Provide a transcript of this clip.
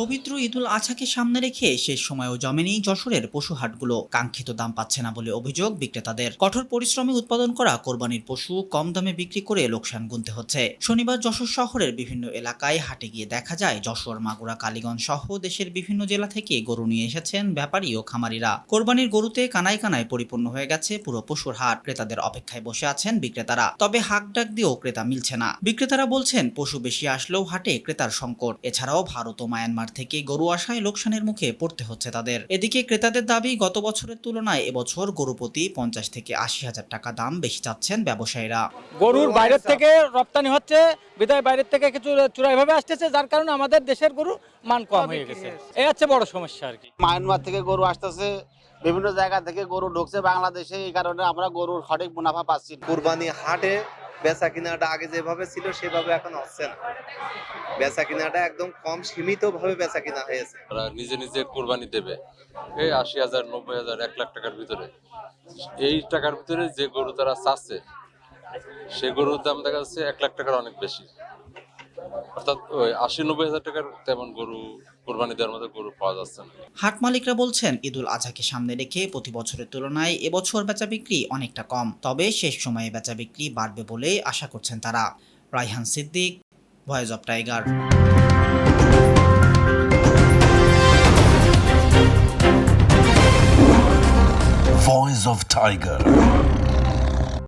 পবিত্র ঈদুল আজহাকে সামনে রেখে শেষ সময়েও জমেনি যশোরের পশু হাটগুলো। কাঙ্ক্ষিত দাম পাচ্ছে না বলে অভিযোগ বিক্রেতাদের। কঠোর পরিশ্রমে উৎপাদন করা কোরবানির পশু কম দামে বিক্রি করে লোকসান গুনতে হচ্ছে। শনিবার যশোর শহরের বিভিন্ন এলাকায় হাটে গিয়ে দেখা যায় যশোর, মাগুরা, কালীগঞ্জ সহ দেশের বিভিন্ন জেলা থেকে গরু নিয়ে এসেছেন ব্যাপারী ও খামারিরা। কোরবানির গরুতে কানায় কানায় পরিপূর্ণ হয়ে গেছে পুরো পশুর হাট। ক্রেতাদের অপেক্ষায় বসে আছেন বিক্রেতারা, তবে হাক ডাক দিয়েও ক্রেতা মিলছে না। বিক্রেতারা বলছেন পশু বেশি আসলেও হাটে ক্রেতার সংকট। এছাড়াও ভারত ও মায়ানমার থেকে গরু আসায় লোকসানের মুখে পড়তে হচ্ছে তাদের। এদিকে ক্রেতাদের দাবি, গত বছরের তুলনায় এবছর গরু প্রতি 50 থেকে 80 হাজার টাকা দাম বেশি চাচ্ছেন ব্যবসায়ীরা। গরুর বাইরের থেকে রপ্তানি হচ্ছে, বিদায় বাইরের থেকে কিছু চূড়াইভাবে আসতেছে, যার কারণে আমাদের দেশের গরু মান কম হয়ে গেছে। এই হচ্ছে বড় সমস্যা আর কি। মায়ানমার থেকে গরু আসতেছে, বিভিন্ন জায়গা থেকে গরু ঢুকছে বাংলাদেশে, এই কারণে আমরা গরুর সঠিক মুনাফা পাচ্ছি না। কুরবানি হাটে বেচা কিনাটা আগে যেভাবে ছিল সেভাবে এখন হচ্ছে না। বেচা কিনাটা একদম কম, সীমিত ভাবে বেচা কিনা হয়েছে। তারা নিজে নিজে কোরবানি দেবে এই 80,000, 90,000, 1 লাখ টাকার ভিতরে। এই টাকার ভিতরে যে গরু তারা চাচ্ছে, সে গরুর দাম দেখা যাচ্ছে 1 লাখ টাকার অনেক বেশি। অর্থাৎ ওই 80-90 হাজার টাকার তেমন গরু কোরবানি দেওয়ার মতো গরু পাওয়া যাচ্ছে না। হাট মালিকরা বলছেন ঈদুল আজহাকে সামনে রেখে প্রতি বছরের তুলনায় এবছর বেচা বিক্রি অনেকটা কম, তবে শেষ সময়ে বেচা বিক্রি বাড়বে বলে আশা করছেন তারা। Raihan Siddique, voice of tiger. Voice of Tiger.